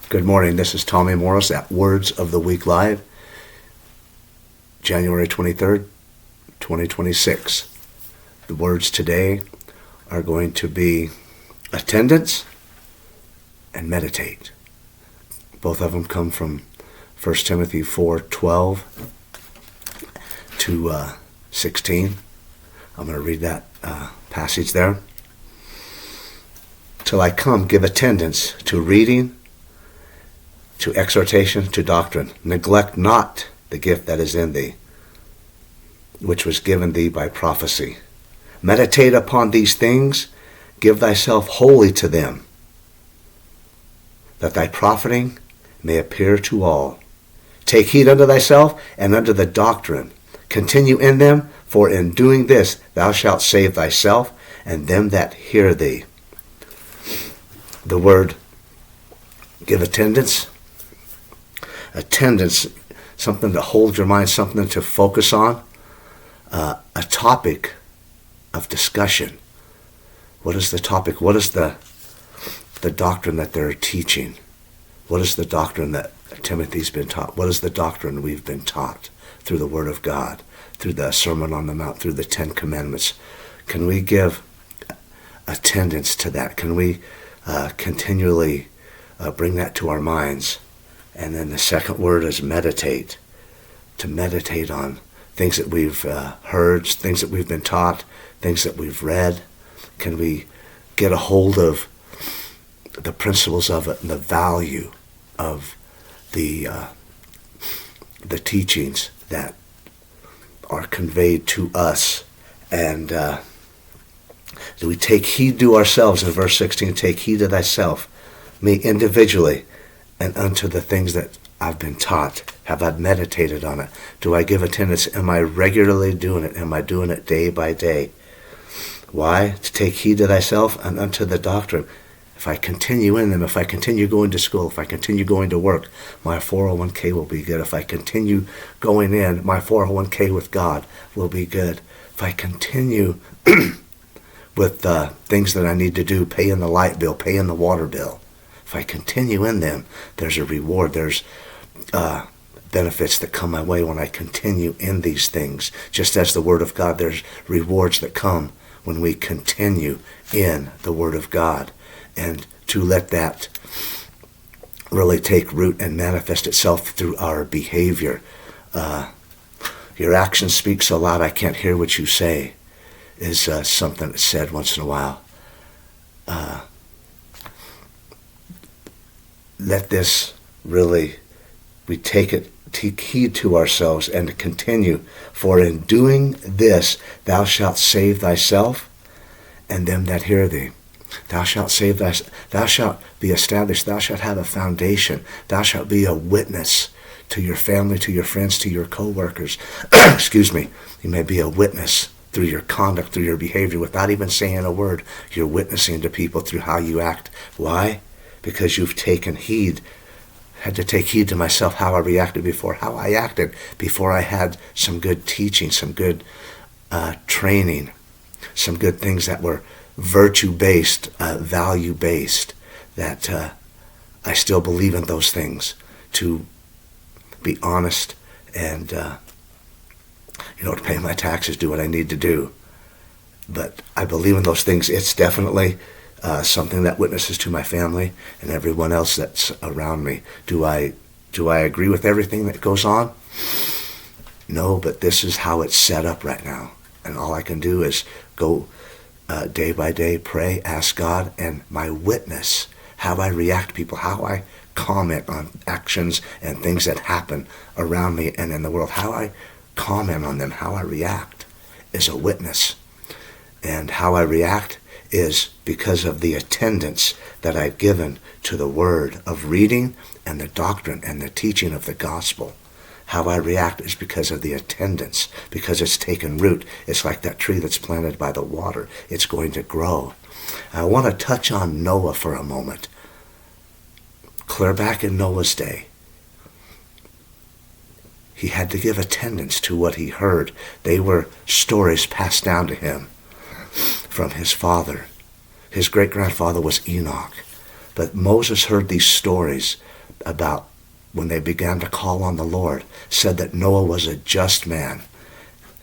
Good morning. This is Tommy Morris at Words of the Week Live, January 23rd, 2026. The words today are going to be attendance and meditate. Both of them come from 1 Timothy 4:12 to 16. I'm going to read that passage there. Till I come, give attendance to reading, to exhortation, to doctrine. Neglect not the gift that is in thee, which was given thee by prophecy. Meditate upon these things, give thyself wholly to them, that thy profiting may appear to all. Take heed unto thyself and unto the doctrine. Continue in them, for in doing this thou shalt save thyself and them that hear thee. The word give attendance, something to hold your mind, something to focus on, a topic of discussion. What is the topic? What is the doctrine that they're teaching? What is the doctrine that Timothy's been taught? What is the doctrine we've been taught through the Word of God, through the Sermon on the Mount, through the Ten Commandments? Can we give attendance to that? Can we continually bring that to our minds? And then the second word is meditate. To meditate on things that we've heard, things that we've been taught, things that we've read. Can we get a hold of the principles of it and the value of the teachings that are conveyed to us? And do we take heed to ourselves? In verse 16, take heed to thyself, me individually, and unto the things that I've been taught. Have I meditated on it? Do I give attendance? Am I regularly doing it? Am I doing it day by day? Why? To take heed to thyself and unto the doctrine. If I continue in them, if I continue going to school, if I continue going to work, my 401k will be good. If I continue going in, my 401k with God will be good. If I continue with things that I need to do, paying the light bill, paying the water bill, if I continue in them, there's a reward. There's benefits that come my way when I continue in these things. Just as the Word of God, there's rewards that come when we continue in the Word of God. And to let that really take root and manifest itself through our behavior. Your actions speak so loud I can't hear what you say is something that's said once in a while. Let this really, we take heed to ourselves and continue. For in doing this, thou shalt save thyself and them that hear thee. Thou shalt save thou shalt be established. Thou shalt have a foundation. Thou shalt be a witness to your family, to your friends, to your co-workers. Excuse me. You may be a witness through your conduct, through your behavior, without even saying a word. You're witnessing to people through how you act. Why? Because you've taken heed, had to take heed to myself, how I reacted before, how I acted before I had some good teaching, some good training, some good things that were virtue-based, value-based, that I still believe in those things, to be honest and, to pay my taxes, do what I need to do. But I believe in those things. It's definitely something that witnesses to my family and everyone else that's around me. Do I agree with everything that goes on? No, but this is how it's set up right now. And all I can do is go day by day, pray, ask God, and my witness, how I react to people, how I comment on actions and things that happen around me and in the world, how I comment on them, how I react is a witness. And how I react is because of the attendance that I've given to the word of reading and the doctrine and the teaching of the gospel. How I react is because of the attendance, because it's taken root. It's like that tree that's planted by the water. It's going to grow. I want to touch on Noah for a moment. Clear back in Noah's day, he had to give attendance to what he heard. They were stories passed down to him from his father. His great-grandfather was Enoch. But Moses heard these stories about when they began to call on the Lord, said that Noah was a just man.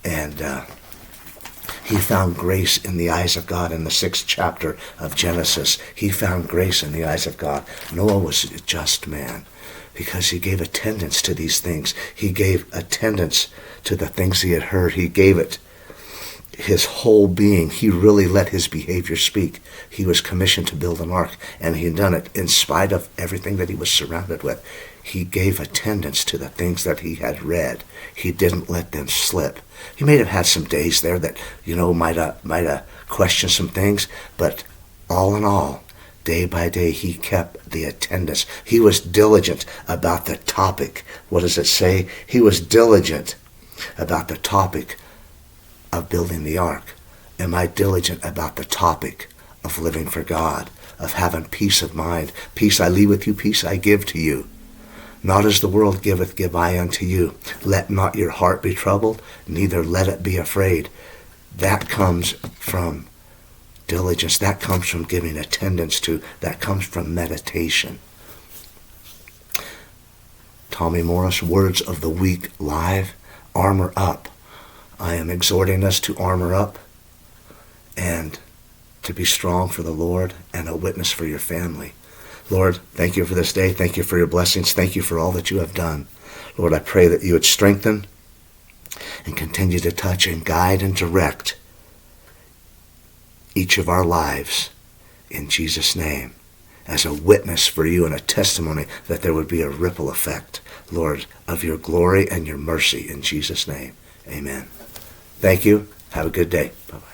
And he found grace in the eyes of God in the 6th chapter of Genesis. He found grace in the eyes of God. Noah was a just man because he gave attendance to these things. He gave attendance to the things he had heard. He gave it his whole being. He really let his behavior speak. He was commissioned to build an ark, and he had done it in spite of everything that he was surrounded with. He gave attendance to the things that he had read. He didn't let them slip. He may have had some days there that, might have questioned some things, but all in all, day by day, he kept the attendance. He was diligent about the topic. What does it say? He was diligent about the topic of building the ark. Am I diligent about the topic of living for God, of having peace of mind? Peace I leave with you, peace I give to you. Not as the world giveth, give I unto you. Let not your heart be troubled, neither let it be afraid. That comes from diligence. That comes from giving attendance to. That comes from meditation. Tommy Morris, Words of the Week Live. Armor up. I am exhorting us to armor up and to be strong for the Lord and a witness for your family. Lord, thank you for this day. Thank you for your blessings. Thank you for all that you have done. Lord, I pray that you would strengthen and continue to touch and guide and direct each of our lives in Jesus' name as a witness for you and a testimony that there would be a ripple effect, Lord, of your glory and your mercy in Jesus' name. Amen. Thank you. Have a good day. Bye-bye.